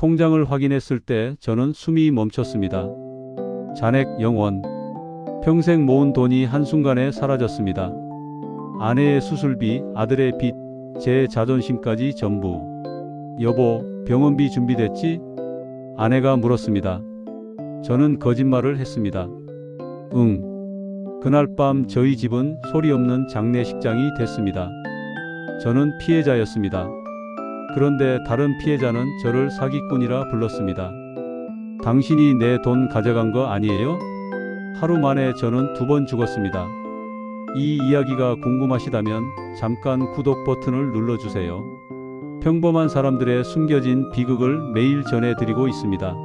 통장을 확인했을 때 저는 숨이 멈췄습니다. 잔액 0원. 평생 모은 돈이 한순간에 사라졌습니다. 아내의 수술비, 아들의 빚, 제 자존심까지 전부. 여보, 병원비 준비됐지? 아내가 물었습니다. 저는 거짓말을 했습니다. 응. 그날 밤 저희 집은 소리 없는 장례식장이 됐습니다. 저는 피해자였습니다. 그런데 다른 피해자는 저를 사기꾼이라 불렀습니다. 당신이 내 돈 가져간 거 아니에요? 하루 만에 저는 2번 죽었습니다. 이 이야기가 궁금하시다면 잠깐 구독 버튼을 눌러주세요. 평범한 사람들의 숨겨진 비극을 매일 전해드리고 있습니다.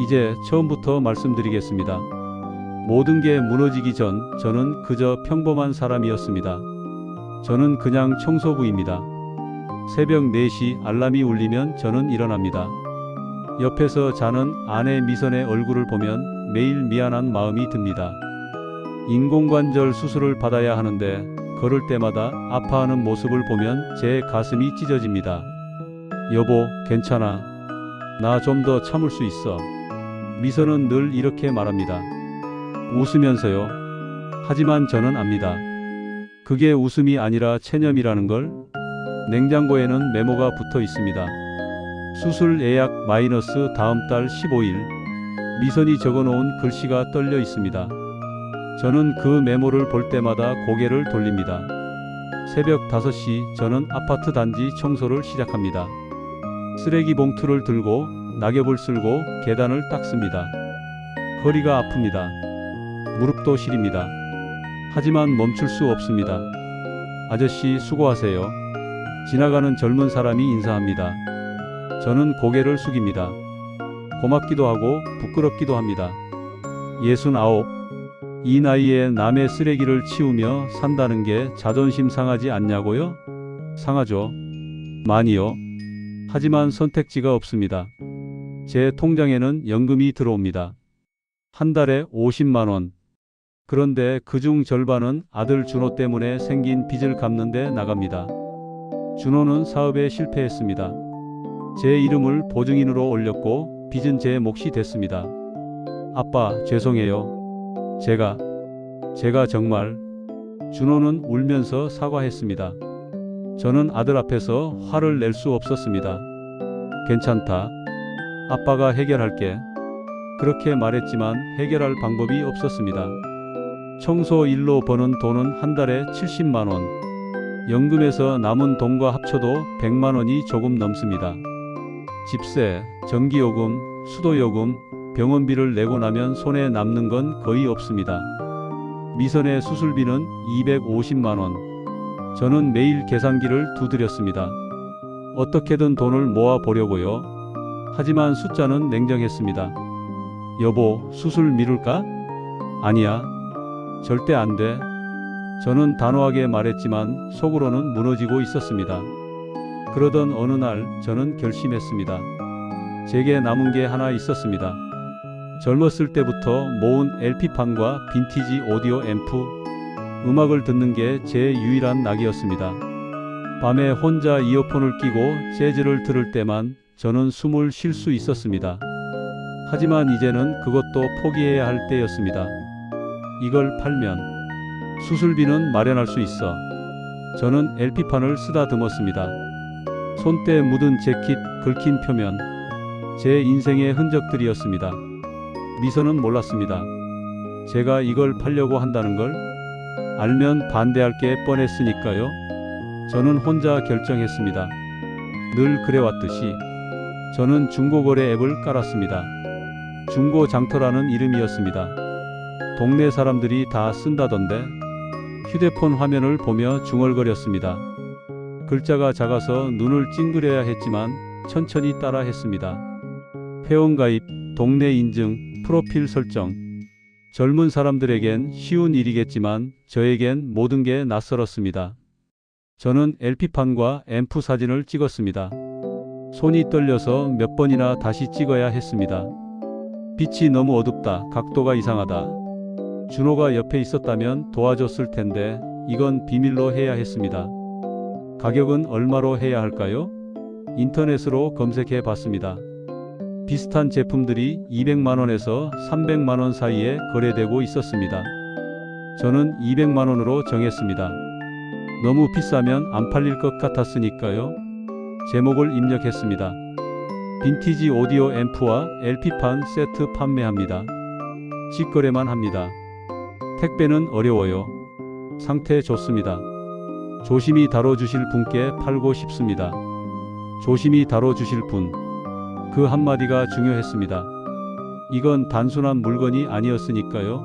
이제 처음부터 말씀드리겠습니다. 모든 게 무너지기 전 저는 그저 평범한 사람이었습니다. 저는 그냥 청소부입니다. 새벽 4시 알람이 울리면 저는 일어납니다. 옆에서 자는 아내 미선의 얼굴을 보면 매일 미안한 마음이 듭니다. 인공관절 수술을 받아야 하는데 걸을 때마다 아파하는 모습을 보면 제 가슴이 찢어집니다. 여보, 괜찮아. 나 좀 더 참을 수 있어. 미선은 늘 이렇게 말합니다. 웃으면서요. 하지만 저는 압니다. 그게 웃음이 아니라 체념이라는 걸. 냉장고에는 메모가 붙어 있습니다. 수술 예약 마이너스 다음 달 15일. 미선이 적어놓은 글씨가 떨려 있습니다. 저는 그 메모를 볼 때마다 고개를 돌립니다. 새벽 5시 저는 아파트 단지 청소를 시작합니다. 쓰레기 봉투를 들고 낙엽을 쓸고 계단을 닦습니다. 허리가 아픕니다. 무릎도 시립니다. 하지만 멈출 수 없습니다. 아저씨 수고하세요. 지나가는 젊은 사람이 인사합니다. 저는 고개를 숙입니다. 고맙기도 하고 부끄럽기도 합니다. 69. 이 나이에 남의 쓰레기를 치우며 산다는 게 자존심 상하지 않냐고요? 상하죠. 많이요. 하지만 선택지가 없습니다. 제 통장에는 연금이 들어옵니다. 한 달에 50만 원. 그런데 그중 절반은 아들 준호 때문에 생긴 빚을 갚는 데 나갑니다. 준호는 사업에 실패했습니다. 제 이름을 보증인으로 올렸고 빚은 제 몫이 됐습니다. 아빠, 죄송해요. 제가 정말. 준호는 울면서 사과했습니다. 저는 아들 앞에서 화를 낼 수 없었습니다. 괜찮다. 아빠가 해결할게. 그렇게 말했지만 해결할 방법이 없었습니다. 청소 일로 버는 돈은 한 달에 70만 원. 연금에서 남은 돈과 합쳐도 100만 원이 조금 넘습니다. 집세, 전기요금, 수도요금, 병원비를 내고 나면 손에 남는 건 거의 없습니다. 미선의 수술비는 250만 원. 저는 매일 계산기를 두드렸습니다. 어떻게든 돈을 모아 보려고요. 하지만 숫자는 냉정했습니다. 여보, 수술 미룰까? 아니야. 절대 안 돼. 저는 단호하게 말했지만 속으로는 무너지고 있었습니다. 그러던 어느 날 저는 결심했습니다. 제게 남은 게 하나 있었습니다. 젊었을 때부터 모은 LP판과 빈티지 오디오 앰프, 음악을 듣는 게 제 유일한 낙이었습니다. 밤에 혼자 이어폰을 끼고 재즈를 들을 때만 저는 숨을 쉴 수 있었습니다. 하지만 이제는 그것도 포기해야 할 때였습니다. 이걸 팔면 수술비는 마련할 수 있어. 저는 LP판을 쓰다듬었습니다. 손때 묻은 재킷, 긁힌 표면, 제 인생의 흔적들이었습니다. 미선은 몰랐습니다. 제가 이걸 팔려고 한다는 걸. 알면 반대할 게 뻔했으니까요. 저는 혼자 결정했습니다. 늘 그래왔듯이. 저는 중고거래 앱을 깔았습니다. 중고장터라는 이름이었습니다. 동네 사람들이 다 쓴다던데. 휴대폰 화면을 보며 중얼거렸습니다. 글자가 작아서 눈을 찡그려야 했지만 천천히 따라 했습니다. 회원가입, 동네 인증, 프로필 설정. 젊은 사람들에겐 쉬운 일이겠지만 저에겐 모든 게 낯설었습니다. 저는 LP판과 앰프 사진을 찍었습니다. 손이 떨려서 몇 번이나 다시 찍어야 했습니다. 빛이 너무 어둡다. 각도가 이상하다. 준호가 옆에 있었다면 도와줬을 텐데 이건 비밀로 해야 했습니다. 가격은 얼마로 해야 할까요? 인터넷으로 검색해 봤습니다. 비슷한 제품들이 200만 원에서 300만 원 사이에 거래되고 있었습니다. 저는 200만 원으로 정했습니다. 너무 비싸면 안 팔릴 것 같았으니까요. 제목을 입력했습니다. 빈티지 오디오 앰프와 LP판 세트 판매합니다. 직거래만 합니다. 택배는 어려워요. 상태 좋습니다. 조심히 다뤄주실 분께 팔고 싶습니다. 조심히 다뤄주실 분. 그 한마디가 중요했습니다. 이건 단순한 물건이 아니었으니까요.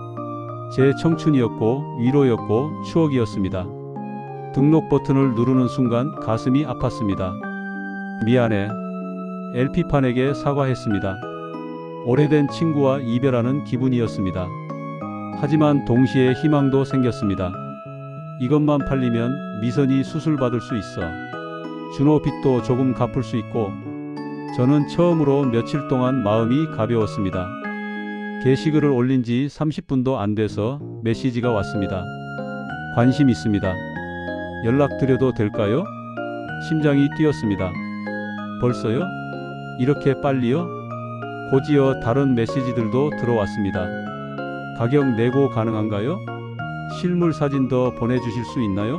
제 청춘이었고 위로였고 추억이었습니다. 등록 버튼을 누르는 순간 가슴이 아팠습니다. 미안해. LP판에게 사과했습니다. 오래된 친구와 이별하는 기분이었습니다. 하지만 동시에 희망도 생겼습니다. 이것만 팔리면 미선이 수술받을 수 있어. 준호 빚도 조금 갚을 수 있고. 저는 처음으로 며칠 동안 마음이 가벼웠습니다. 게시글을 올린 지 30분도 안 돼서 메시지가 왔습니다. 관심 있습니다. 연락드려도 될까요? 심장이 뛰었습니다. 벌써요? 이렇게 빨리요? 곧이어 다른 메시지들도 들어왔습니다. 가격 내고 가능한가요? 실물 사진 더 보내주실 수 있나요?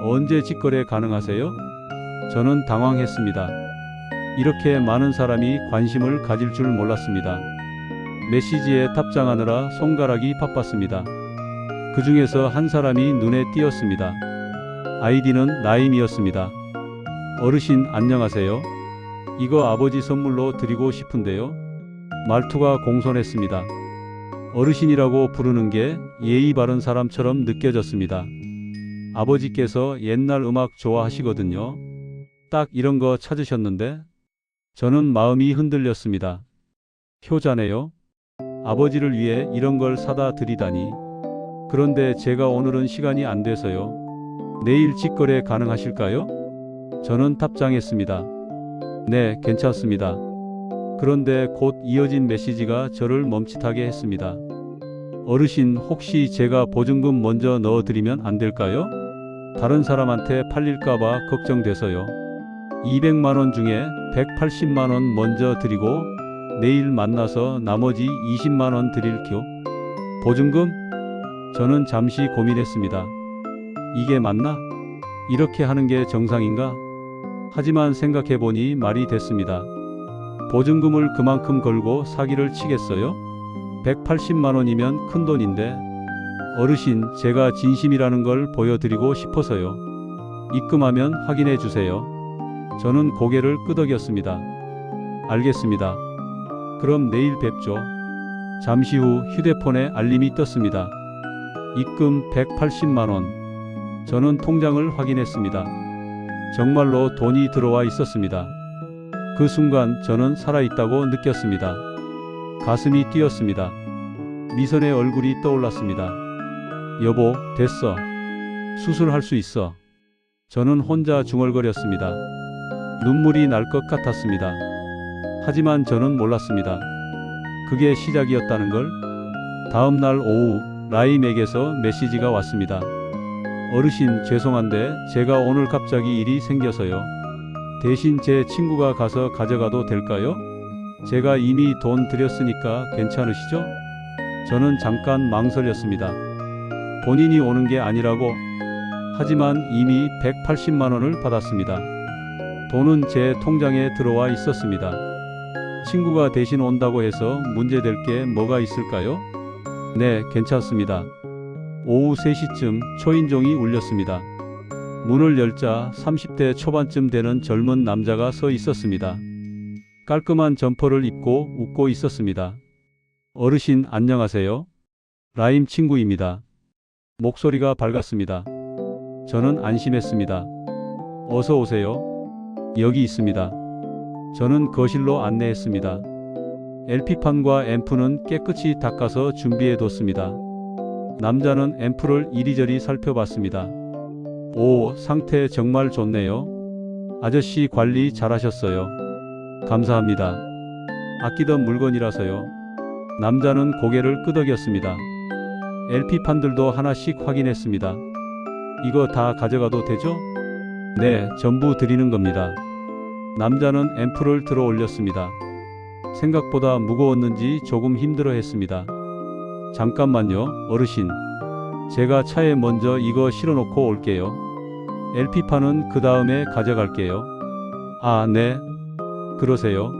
언제 직거래 가능하세요? 저는 당황했습니다. 이렇게 많은 사람이 관심을 가질 줄 몰랐습니다. 메시지에 답장하느라 손가락이 바빴습니다. 그 중에서 한 사람이 눈에 띄었습니다. 아이디는 나임이었습니다. 어르신 안녕하세요. 이거 아버지 선물로 드리고 싶은데요. 말투가 공손했습니다. 어르신이라고 부르는 게 예의 바른 사람처럼 느껴졌습니다. 아버지께서 옛날 음악 좋아하시거든요. 딱 이런 거 찾으셨는데? 저는 마음이 흔들렸습니다. 효자네요. 아버지를 위해 이런 걸 사다 드리다니. 그런데 제가 오늘은 시간이 안 돼서요. 내일 직거래 가능하실까요? 저는 답장했습니다. 네, 괜찮습니다. 그런데 곧 이어진 메시지가 저를 멈칫하게 했습니다. 어르신 혹시 제가 보증금 먼저 넣어드리면 안 될까요? 다른 사람한테 팔릴까봐 걱정돼서요. 200만 원 중에 180만 원 먼저 드리고 내일 만나서 나머지 20만 원 드릴게요. 보증금? 저는 잠시 고민했습니다. 이게 맞나? 이렇게 하는 게 정상인가? 하지만 생각해보니 말이 됐습니다. 보증금을 그만큼 걸고 사기를 치겠어요? 180만 원이면 큰 돈인데. 어르신, 제가 진심이라는 걸 보여드리고 싶어서요. 입금하면 확인해 주세요. 저는 고개를 끄덕였습니다. 알겠습니다. 그럼 내일 뵙죠. 잠시 후 휴대폰에 알림이 떴습니다. 입금 180만 원. 저는 통장을 확인했습니다. 정말로 돈이 들어와 있었습니다. 그 순간 저는 살아있다고 느꼈습니다. 가슴이 뛰었습니다. 미선의 얼굴이 떠올랐습니다. 여보, 됐어. 수술할 수 있어. 저는 혼자 중얼거렸습니다. 눈물이 날 것 같았습니다. 하지만 저는 몰랐습니다. 그게 시작이었다는 걸. 다음 날 오후 라임에게서 메시지가 왔습니다. 어르신, 죄송한데 제가 오늘 갑자기 일이 생겨서요. 대신 제 친구가 가서 가져가도 될까요? 제가 이미 돈 드렸으니까 괜찮으시죠? 저는 잠깐 망설였습니다. 본인이 오는 게 아니라고. 하지만 이미 180만 원을 받았습니다. 돈은 제 통장에 들어와 있었습니다. 친구가 대신 온다고 해서 문제될 게 뭐가 있을까요? 네, 괜찮습니다. 오후 3시쯤 초인종이 울렸습니다. 문을 열자 30대 초반쯤 되는 젊은 남자가 서 있었습니다. 깔끔한 점퍼를 입고 웃고 있었습니다. 어르신 안녕하세요. 라임 친구입니다. 목소리가 밝았습니다. 저는 안심했습니다. 어서 오세요. 여기 있습니다. 저는 거실로 안내했습니다. LP판과 앰프는 깨끗이 닦아서 준비해뒀습니다. 남자는 앰프를 이리저리 살펴봤습니다. 오, 상태 정말 좋네요. 아저씨 관리 잘하셨어요. 감사합니다. 아끼던 물건이라서요. 남자는 고개를 끄덕였습니다. LP판들도 하나씩 확인했습니다. 이거 다 가져가도 되죠? 네, 전부 드리는 겁니다. 남자는 앰프를 들어 올렸습니다. 생각보다 무거웠는지 조금 힘들어했습니다. 잠깐만요, 어르신. 제가 차에 먼저 이거 실어놓고 올게요. LP판은 그 다음에 가져갈게요. 아, 네. 그러세요.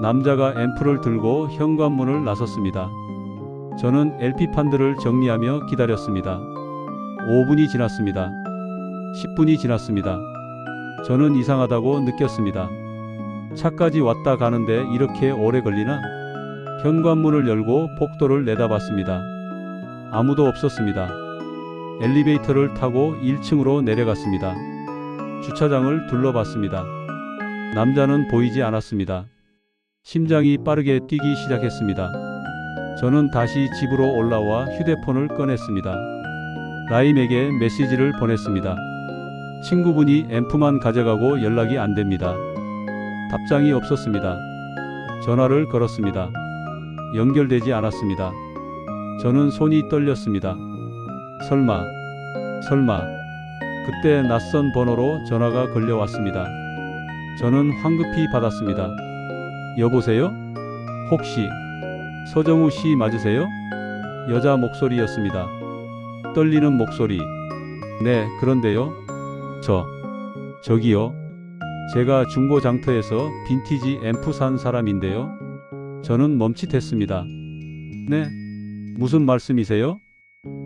남자가 앰프를 들고 현관문을 나섰습니다. 저는 LP판들을 정리하며 기다렸습니다. 5분이 지났습니다. 10분이 지났습니다. 저는 이상하다고 느꼈습니다. 차까지 왔다 가는데 이렇게 오래 걸리나? 현관문을 열고 복도를 내다봤습니다. 아무도 없었습니다. 엘리베이터를 타고 1층으로 내려갔습니다. 주차장을 둘러봤습니다. 남자는 보이지 않았습니다. 심장이 빠르게 뛰기 시작했습니다. 저는 다시 집으로 올라와 휴대폰을 꺼냈습니다. 라임에게 메시지를 보냈습니다. 친구분이 앰프만 가져가고 연락이 안 됩니다. 답장이 없었습니다. 전화를 걸었습니다. 연결되지 않았습니다. 저는 손이 떨렸습니다. 설마. 그때 낯선 번호로 전화가 걸려왔습니다. 저는 황급히 받았습니다. 여보세요? 혹시 서정우 씨 맞으세요? 여자 목소리였습니다. 떨리는 목소리. 네, 그런데요. 저기요. 제가 중고장터에서 빈티지 앰프 산 사람인데요. 저는 멈칫했습니다. 네? 무슨 말씀이세요?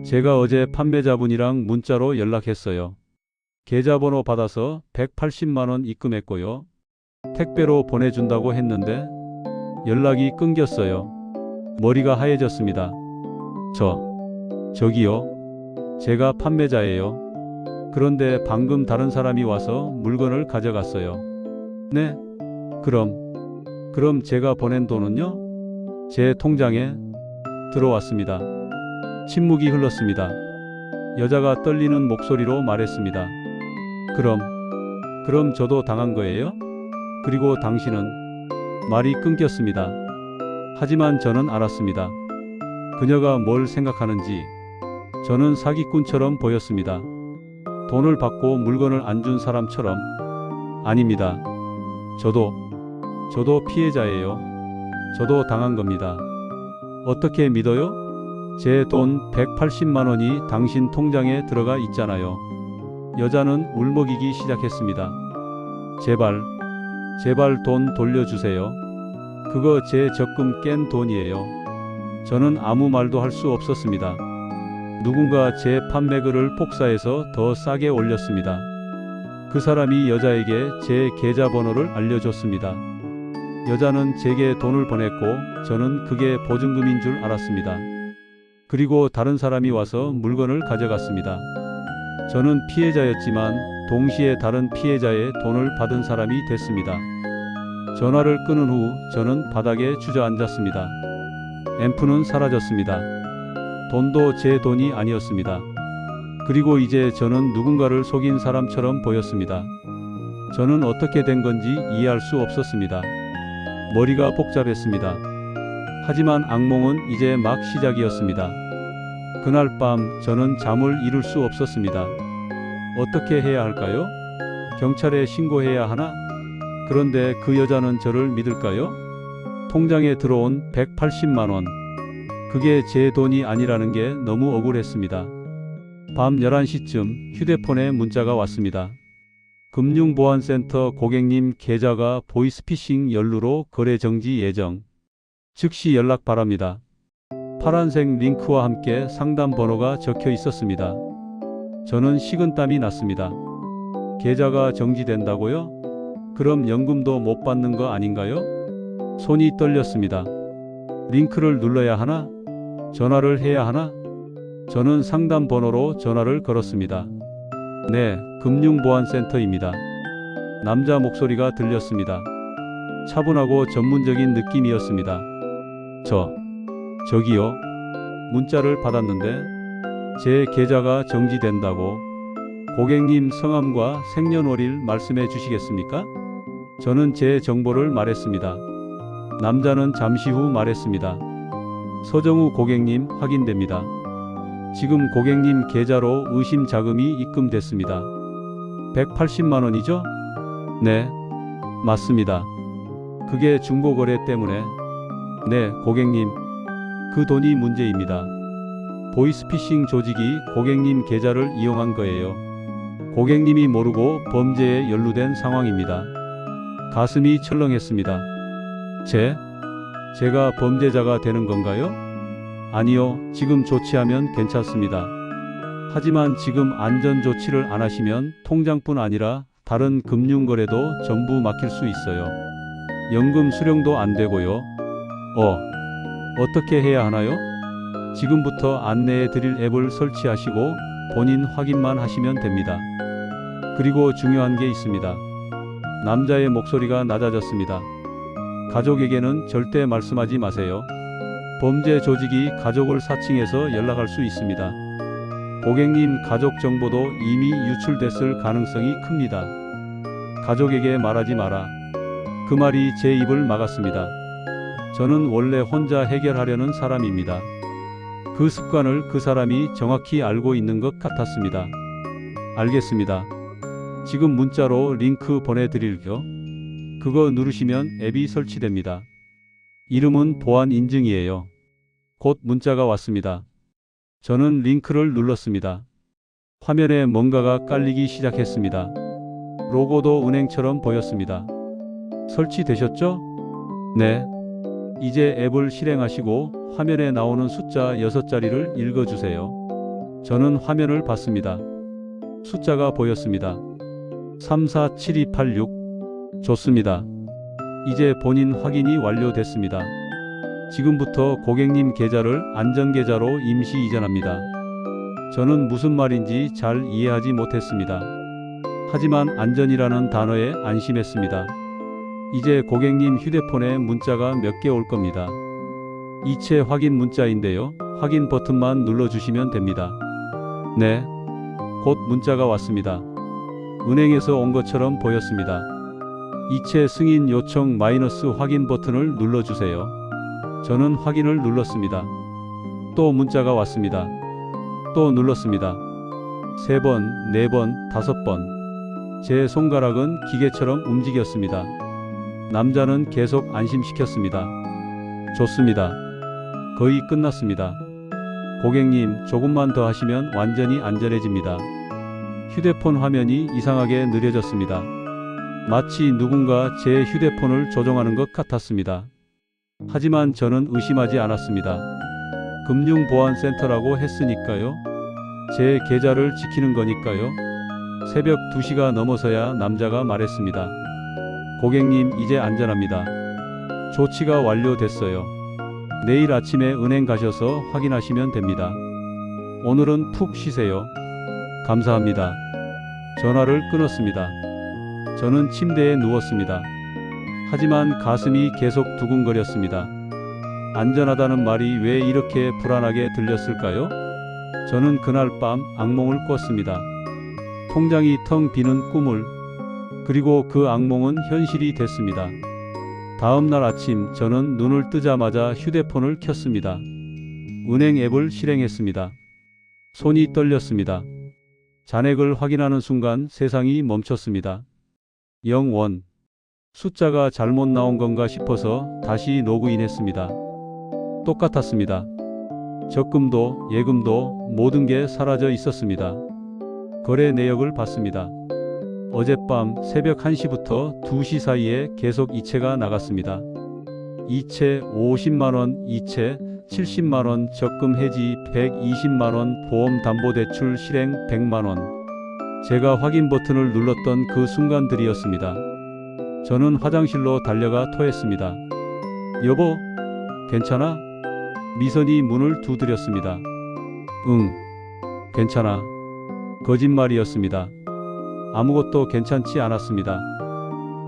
제가 어제 판매자분이랑 문자로 연락했어요. 계좌번호 받아서 180만 원 입금했고요. 택배로 보내준다고 했는데 연락이 끊겼어요. 머리가 하얘졌습니다. 저기요. 제가 판매자예요. 그런데 방금 다른 사람이 와서 물건을 가져갔어요. 네? 그럼 제가 보낸 돈은요? 제 통장에 들어왔습니다. 침묵이 흘렀습니다. 여자가 떨리는 목소리로 말했습니다. 그럼 저도 당한 거예요? 그리고 당신은? 말이 끊겼습니다. 하지만 저는 알았습니다. 그녀가 뭘 생각하는지. 저는 사기꾼처럼 보였습니다. 돈을 받고 물건을 안 준 사람처럼. 아닙니다. 저도 피해자예요. 저도 당한 겁니다. 어떻게 믿어요? 제 돈 180만 원이 당신 통장에 들어가 있잖아요. 여자는 울먹이기 시작했습니다. 제발 돈 돌려주세요. 그거 제 적금 깬 돈이에요. 저는 아무 말도 할 수 없었습니다. 누군가 제 판매글을 복사해서 더 싸게 올렸습니다. 그 사람이 여자에게 제 계좌번호를 알려줬습니다. 여자는 제게 돈을 보냈고 저는 그게 보증금인 줄 알았습니다. 그리고 다른 사람이 와서 물건을 가져갔습니다. 저는 피해자였지만 동시에 다른 피해자의 돈을 받은 사람이 됐습니다. 전화를 끊은 후 저는 바닥에 주저앉았습니다. 앰프는 사라졌습니다. 돈도 제 돈이 아니었습니다. 그리고 이제 저는 누군가를 속인 사람처럼 보였습니다. 저는 어떻게 된 건지 이해할 수 없었습니다. 머리가 복잡했습니다. 하지만 악몽은 이제 막 시작이었습니다. 그날 밤 저는 잠을 이룰 수 없었습니다. 어떻게 해야 할까요? 경찰에 신고해야 하나? 그런데 그 여자는 저를 믿을까요? 통장에 들어온 180만 원. 그게 제 돈이 아니라는 게 너무 억울했습니다. 밤 11시쯤 휴대폰에 문자가 왔습니다. 금융보안센터 고객님 계좌가 보이스피싱 연루로 거래 정지 예정. 즉시 연락 바랍니다. 파란색 링크와 함께 상담 번호가 적혀 있었습니다. 저는 식은땀이 났습니다. 계좌가 정지된다고요? 그럼 연금도 못 받는 거 아닌가요? 손이 떨렸습니다. 링크를 눌러야 하나? 전화를 해야 하나? 저는 상담 번호로 전화를 걸었습니다. 네, 금융보안센터입니다. 남자 목소리가 들렸습니다. 차분하고 전문적인 느낌이었습니다. 저기요. 문자를 받았는데 제 계좌가 정지된다고. 고객님 성함과 생년월일 말씀해 주시겠습니까? 저는 제 정보를 말했습니다. 남자는 잠시 후 말했습니다. 서정우 고객님 확인됩니다. 지금 고객님 계좌로 의심 자금이 입금됐습니다. 180만 원이죠? 네, 맞습니다. 그게 중고거래 때문에. 네, 고객님. 그 돈이 문제입니다. 보이스피싱 조직이 고객님 계좌를 이용한 거예요. 고객님이 모르고 범죄에 연루된 상황입니다. 가슴이 철렁했습니다. 제가 범죄자가 되는 건가요? 아니요, 지금 조치하면 괜찮습니다. 하지만 지금 안전조치를 안 하시면 통장뿐 아니라 다른 금융거래도 전부 막힐 수 있어요. 연금 수령도 안 되고요. 어떻게 해야 하나요? 지금부터 안내해 드릴 앱을 설치하시고 본인 확인만 하시면 됩니다. 그리고 중요한 게 있습니다. 남자의 목소리가 낮아졌습니다. 가족에게는 절대 말씀하지 마세요. 범죄 조직이 가족을 사칭해서 연락할 수 있습니다. 고객님 가족 정보도 이미 유출됐을 가능성이 큽니다. 가족에게 말하지 마라. 그 말이 제 입을 막았습니다. 저는 원래 혼자 해결하려는 사람입니다. 그 습관을 그 사람이 정확히 알고 있는 것 같았습니다. 알겠습니다. 지금 문자로 링크 보내드릴게요. 그거 누르시면 앱이 설치됩니다. 이름은 보안 인증이에요. 곧 문자가 왔습니다. 저는 링크를 눌렀습니다. 화면에 뭔가가 깔리기 시작했습니다. 로고도 은행처럼 보였습니다. 설치되셨죠? 네. 이제 앱을 실행하시고 화면에 나오는 숫자 6자리를 읽어주세요. 저는 화면을 봤습니다. 숫자가 보였습니다. 347286. 좋습니다. 이제 본인 확인이 완료됐습니다. 지금부터 고객님 계좌를 안전계좌로 임시 이전합니다. 저는 무슨 말인지 잘 이해하지 못했습니다. 하지만 안전이라는 단어에 안심했습니다. 이제 고객님 휴대폰에 문자가 몇 개 올 겁니다. 이체 확인 문자인데요. 확인 버튼만 눌러주시면 됩니다. 네. 곧 문자가 왔습니다. 은행에서 온 것처럼 보였습니다. 이체 승인 요청 마이너스 확인 버튼을 눌러주세요. 저는 확인을 눌렀습니다. 또 문자가 왔습니다. 또 눌렀습니다. 3번, 4번, 5번. 제 손가락은 기계처럼 움직였습니다. 남자는 계속 안심시켰습니다. 좋습니다. 거의 끝났습니다. 고객님, 조금만 더 하시면 완전히 안전해집니다. 휴대폰 화면이 이상하게 느려졌습니다. 마치 누군가 제 휴대폰을 조종하는 것 같았습니다. 하지만 저는 의심하지 않았습니다. 금융보안센터라고 했으니까요. 제 계좌를 지키는 거니까요. 새벽 2시가 넘어서야 남자가 말했습니다. 고객님, 이제 안전합니다. 조치가 완료됐어요. 내일 아침에 은행 가셔서 확인하시면 됩니다. 오늘은 푹 쉬세요. 감사합니다. 전화를 끊었습니다. 저는 침대에 누웠습니다. 하지만 가슴이 계속 두근거렸습니다. 안전하다는 말이 왜 이렇게 불안하게 들렸을까요? 저는 그날 밤 악몽을 꿨습니다. 통장이 텅 비는 꿈을. 그리고 그 악몽은 현실이 됐습니다. 다음 날 아침 저는 눈을 뜨자마자 휴대폰을 켰습니다. 은행 앱을 실행했습니다. 손이 떨렸습니다. 잔액을 확인하는 순간 세상이 멈췄습니다. 0원. 숫자가 잘못 나온 건가 싶어서 다시 로그인했습니다. 똑같았습니다. 적금도 예금도 모든 게 사라져 있었습니다. 거래 내역을 봤습니다. 어젯밤 새벽 1시부터 2시 사이에 계속 이체가 나갔습니다. 이체 50만원, 이체 70만원, 적금 해지 120만원, 보험담보대출 실행 100만원. 제가 확인 버튼을 눌렀던 그 순간들이었습니다. 저는 화장실로 달려가 토했습니다. 여보, 괜찮아? 미선이 문을 두드렸습니다. 응, 괜찮아. 거짓말이었습니다. 아무것도 괜찮지 않았습니다.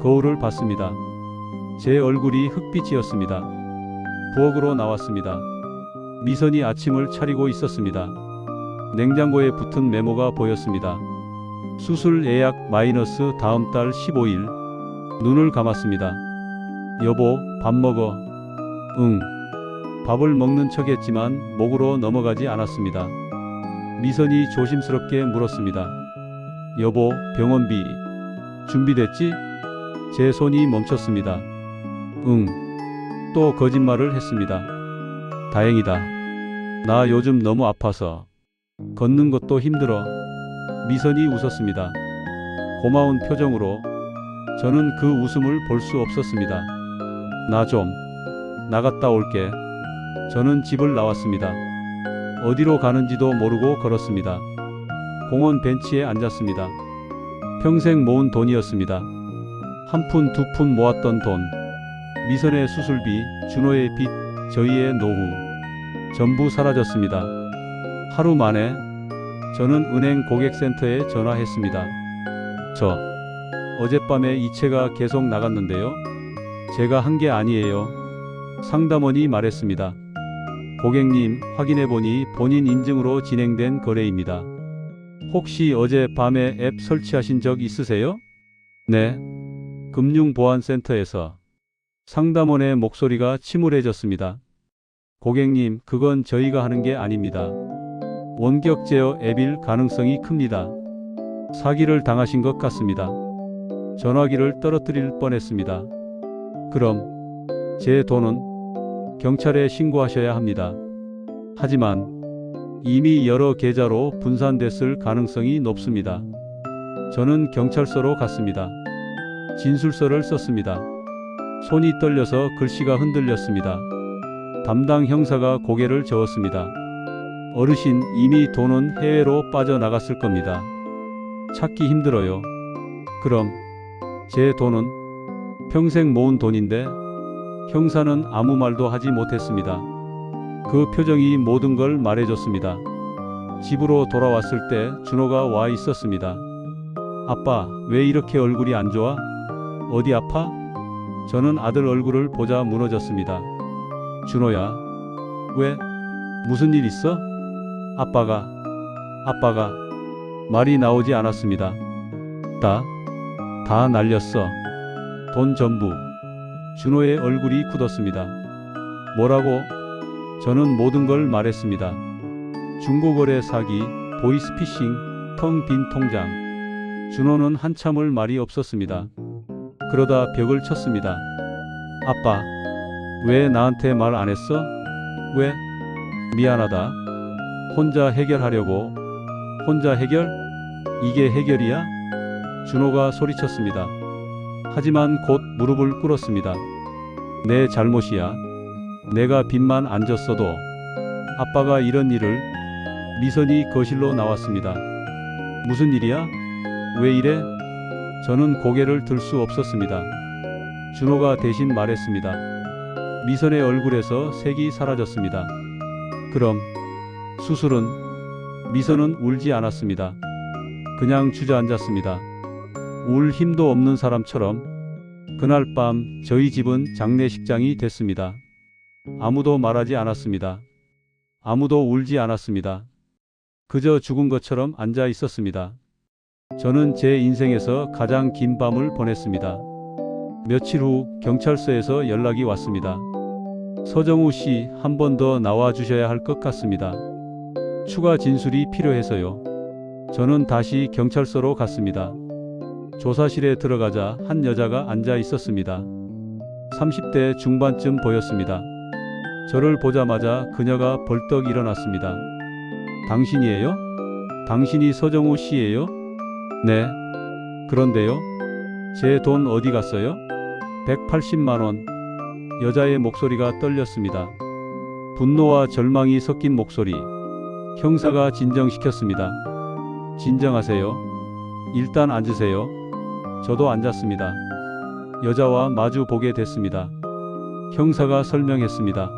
거울을 봤습니다. 제 얼굴이 흑빛이었습니다. 부엌으로 나왔습니다. 미선이 아침을 차리고 있었습니다. 냉장고에 붙은 메모가 보였습니다. 수술 예약 마이너스 다음 달 15일. 눈을 감았습니다. 여보, 밥 먹어. 응. 밥을 먹는 척했지만 목으로 넘어가지 않았습니다. 미선이 조심스럽게 물었습니다. 여보, 병원비 준비됐지? 제 손이 멈췄습니다. 응. 또 거짓말을 했습니다. 다행이다. 나 요즘 너무 아파서 걷는 것도 힘들어. 미선이 웃었습니다. 고마운 표정으로. 저는 그 웃음을 볼 수 없었습니다. 나 좀 나갔다 올게. 저는 집을 나왔습니다. 어디로 가는지도 모르고 걸었습니다. 공원 벤치에 앉았습니다. 평생 모은 돈이었습니다. 한 푼, 두 푼 모았던 돈. 미선의 수술비, 준호의 빚, 저희의 노후. 전부 사라졌습니다. 하루 만에 저는 은행 고객센터에 전화했습니다. 저 어젯밤에 이체가 계속 나갔는데요. 제가 한 게 아니에요. 상담원이 말했습니다. 고객님, 확인해보니 본인 인증으로 진행된 거래입니다. 혹시 어젯밤에 앱 설치하신 적 있으세요? 네. 금융보안센터에서. 상담원의 목소리가 침울해졌습니다. 고객님, 그건 저희가 하는 게 아닙니다. 원격 제어 앱일 가능성이 큽니다. 사기를 당하신 것 같습니다. 전화기를 떨어뜨릴 뻔했습니다. 그럼 제 돈은? 경찰에 신고하셔야 합니다. 하지만 이미 여러 계좌로 분산됐을 가능성이 높습니다. 저는 경찰서로 갔습니다. 진술서를 썼습니다. 손이 떨려서 글씨가 흔들렸습니다. 담당 형사가 고개를 저었습니다. 어르신, 이미 돈은 해외로 빠져나갔을 겁니다. 찾기 힘들어요. 그럼 제 돈은? 평생 모은 돈인데. 형사는 아무 말도 하지 못했습니다. 그 표정이 모든 걸 말해줬습니다. 집으로 돌아왔을 때 준호가 와 있었습니다. 아빠, 왜 이렇게 얼굴이 안 좋아? 어디 아파? 저는 아들 얼굴을 보자 무너졌습니다. 준호야, 왜? 무슨 일 있어? 아빠가 말이 나오지 않았습니다. 다 날렸어. 돈 전부. 준호의 얼굴이 굳었습니다. 뭐라고? 저는 모든 걸 말했습니다. 중고거래 사기, 보이스피싱, 텅 빈 통장. 준호는 한참을 말이 없었습니다. 그러다 벽을 쳤습니다. 아빠, 왜 나한테 말 안 했어? 왜? 미안하다. 혼자 해결하려고. 혼자 해결? 이게 해결이야? 준호가 소리쳤습니다. 하지만 곧 무릎을 꿇었습니다. 내 잘못이야. 내가 빚만 안 졌어도. 아빠가 이런 일을. 미선이 거실로 나왔습니다. 무슨 일이야? 왜 이래? 저는 고개를 들 수 없었습니다. 준호가 대신 말했습니다. 미선의 얼굴에서 색이 사라졌습니다. 그럼 수술은? 미선은 울지 않았습니다. 그냥 주저앉았습니다. 울 힘도 없는 사람처럼. 그날 밤 저희 집은 장례식장이 됐습니다. 아무도 말하지 않았습니다. 아무도 울지 않았습니다. 그저 죽은 것처럼 앉아 있었습니다. 저는 제 인생에서 가장 긴 밤을 보냈습니다. 며칠 후 경찰서에서 연락이 왔습니다. 서정우 씨, 한 번 더 나와 주셔야 할 것 같습니다. 추가 진술이 필요해서요. 저는 다시 경찰서로 갔습니다. 조사실에 들어가자 한 여자가 앉아 있었습니다. 30대 중반쯤 보였습니다. 저를 보자마자 그녀가 벌떡 일어났습니다. 당신이에요? 당신이 서정우 씨예요? 네. 그런데요? 제 돈 어디 갔어요? 180만 원. 여자의 목소리가 떨렸습니다. 분노와 절망이 섞인 목소리. 형사가 진정시켰습니다. 진정하세요. 일단 앉으세요. 저도 앉았습니다. 여자와 마주 보게 됐습니다. 형사가 설명했습니다.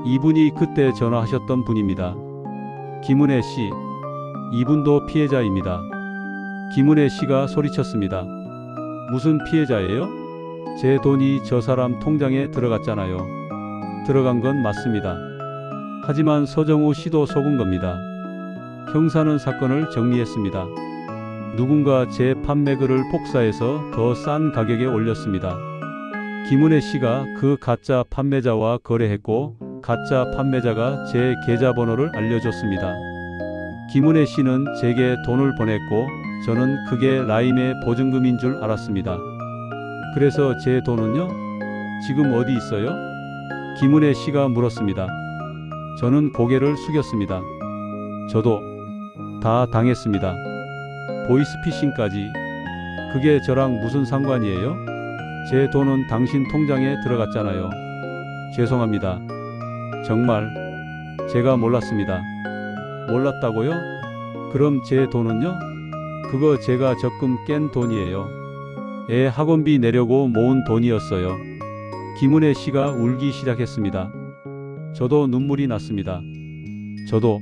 이분이 그때 전화하셨던 분입니다. 김은혜 씨. 이분도 피해자입니다. 김은혜 씨가 소리쳤습니다. 무슨 피해자예요? 제 돈이 저 사람 통장에 들어갔잖아요. 들어간 건 맞습니다. 하지만 서정우 씨도 속은 겁니다. 형사는 사건을 정리했습니다. 누군가 제 판매글을 복사해서 더 싼 가격에 올렸습니다. 김은혜 씨가 그 가짜 판매자와 거래했고 가짜 판매자가 제 계좌번호를 알려줬습니다. 김은혜 씨는 제게 돈을 보냈고 저는 그게 라임의 보증금인 줄 알았습니다. 그래서 제 돈은요? 지금 어디 있어요? 김은혜 씨가 물었습니다. 저는 고개를 숙였습니다. 저도 다 당했습니다. 보이스피싱까지. 그게 저랑 무슨 상관이에요? 제 돈은 당신 통장에 들어갔잖아요. 죄송합니다. 정말 제가 몰랐습니다. 몰랐다고요? 그럼 제 돈은요? 그거 제가 적금 깬 돈이에요. 애 학원비 내려고 모은 돈이었어요. 김은혜 씨가 울기 시작했습니다. 저도 눈물이 났습니다. 저도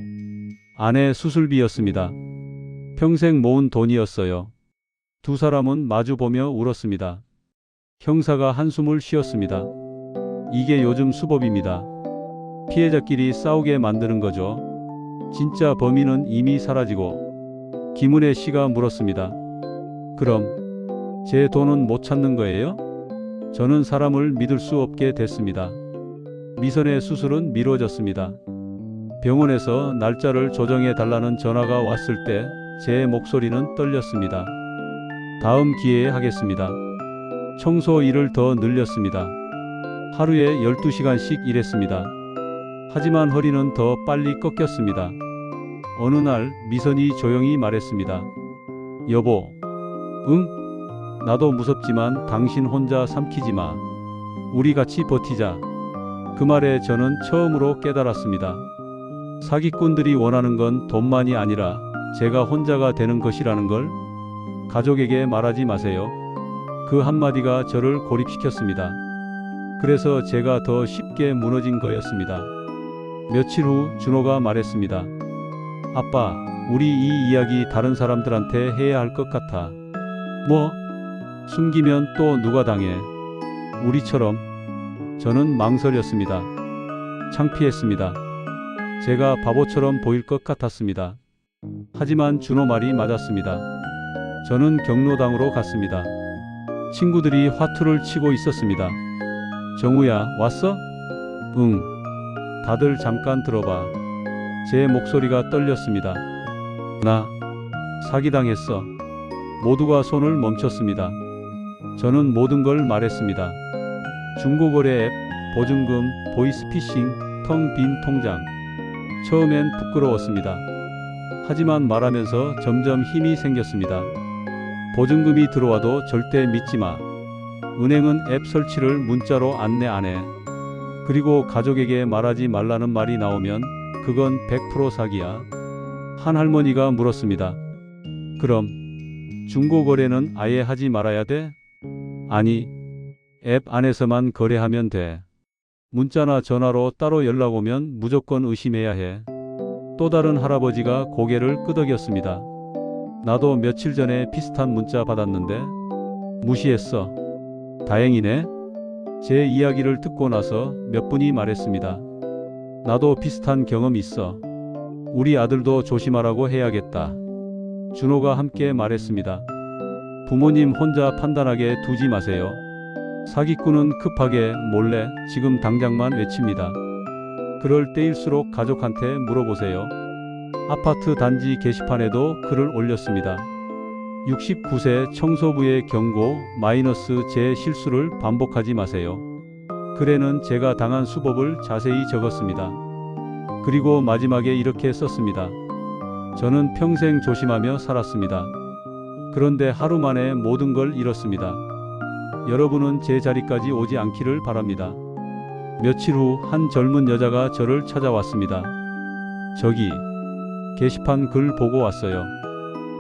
아내 수술비였습니다. 평생 모은 돈이었어요. 두 사람은 마주보며 울었습니다. 형사가 한숨을 쉬었습니다. 이게 요즘 수법입니다. 피해자끼리 싸우게 만드는 거죠. 진짜 범인은 이미 사라지고. 김은혜 씨가 물었습니다. 그럼 제 돈은 못 찾는 거예요? 저는 사람을 믿을 수 없게 됐습니다. 미선의 수술은 미뤄졌습니다. 병원에서 날짜를 조정해 달라는 전화가 왔을 때 제 목소리는 떨렸습니다. 다음 기회에 하겠습니다. 청소 일을 더 늘렸습니다. 하루에 12시간씩 일했습니다. 하지만 허리는 더 빨리 꺾였습니다. 어느 날 미선이 조용히 말했습니다. 여보, 응? 나도 무섭지만 당신 혼자 삼키지 마. 우리 같이 버티자. 그 말에 저는 처음으로 깨달았습니다. 사기꾼들이 원하는 건 돈만이 아니라 제가 혼자가 되는 것이라는 걸. 가족에게 말하지 마세요. 그 한마디가 저를 고립시켰습니다. 그래서 제가 더 쉽게 무너진 거였습니다. 며칠 후 준호가 말했습니다. 아빠, 우리 이 이야기 다른 사람들한테 해야 할 것 같아. 뭐? 숨기면 또 누가 당해? 우리처럼. 저는 망설였습니다. 창피했습니다. 제가 바보처럼 보일 것 같았습니다. 하지만 준호 말이 맞았습니다. 저는 경로당으로 갔습니다. 친구들이 화투를 치고 있었습니다. 정우야, 왔어? 응. 다들 잠깐 들어봐. 제 목소리가 떨렸습니다. 나 사기당했어. 모두가 손을 멈췄습니다. 저는 모든 걸 말했습니다. 중고거래 앱, 보증금, 보이스피싱, 텅 빈 통장. 처음엔 부끄러웠습니다. 하지만 말하면서 점점 힘이 생겼습니다. 보증금이 들어와도 절대 믿지 마. 은행은 앱 설치를 문자로 안내 안 해. 그리고 가족에게 말하지 말라는 말이 나오면 그건 100% 사기야. 한 할머니가 물었습니다. 그럼 중고거래는 아예 하지 말아야 돼? 아니, 앱 안에서만 거래하면 돼. 문자나 전화로 따로 연락 오면 무조건 의심해야 해. 또 다른 할아버지가 고개를 끄덕였습니다. 나도 며칠 전에 비슷한 문자 받았는데 무시했어. 다행이네. 제 이야기를 듣고 나서 몇 분이 말했습니다. 나도 비슷한 경험 있어. 우리 아들도 조심하라고 해야겠다. 준호가 함께 말했습니다. 부모님 혼자 판단하게 두지 마세요. 사기꾼은 급하게 몰래 지금 당장만 외칩니다. 그럴 때일수록 가족한테 물어보세요. 아파트 단지 게시판에도 글을 올렸습니다. 69세 청소부의 경고 마이너스 제 실수를 반복하지 마세요. 글에는 제가 당한 수법을 자세히 적었습니다. 그리고 마지막에 이렇게 썼습니다. 저는 평생 조심하며 살았습니다. 그런데 하루 만에 모든 걸 잃었습니다. 여러분은 제 자리까지 오지 않기를 바랍니다. 며칠 후 한 젊은 여자가 저를 찾아왔습니다. 저기, 게시판 글 보고 왔어요.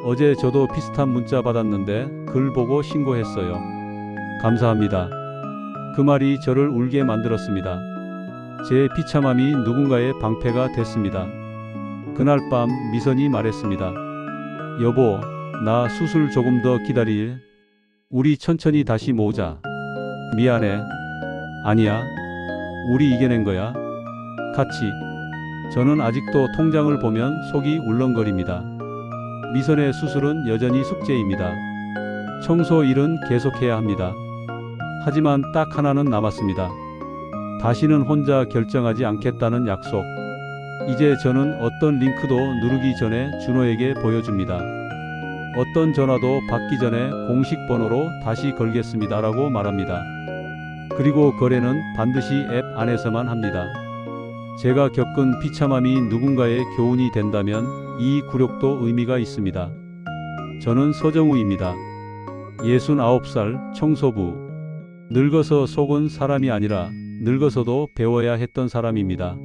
어제 저도 비슷한 문자 받았는데 글 보고 신고했어요. 감사합니다. 그 말이 저를 울게 만들었습니다. 제 비참함이 누군가의 방패가 됐습니다. 그날 밤 미선이 말했습니다. 여보, 나 수술 조금 더 기다릴. 우리 천천히 다시 모으자. 미안해. 아니야. 우리 이겨낸 거야. 같이. 저는 아직도 통장을 보면 속이 울렁거립니다. 미선의 수술은 여전히 숙제입니다. 청소 일은 계속해야 합니다. 하지만 딱 하나는 남았습니다. 다시는 혼자 결정하지 않겠다는 약속. 이제 저는 어떤 링크도 누르기 전에 준호에게 보여줍니다. 어떤 전화도 받기 전에 공식 번호로 다시 걸겠습니다라고 말합니다. 그리고 거래는 반드시 앱 안에서만 합니다. 제가 겪은 비참함이 누군가의 교훈이 된다면 이 굴욕도 의미가 있습니다. 저는 서정우입니다. 69살 청소부. 늙어서 속은 사람이 아니라 늙어서도 배워야 했던 사람입니다.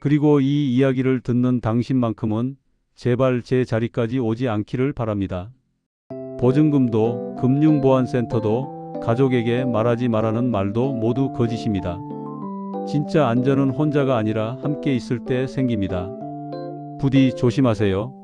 그리고 이 이야기를 듣는 당신만큼은 제발 제 자리까지 오지 않기를 바랍니다. 보증금도 금융보안센터도 가족에게 말하지 말라는 말도 모두 거짓입니다. 진짜 안전은 혼자가 아니라 함께 있을 때 생깁니다. 부디 조심하세요.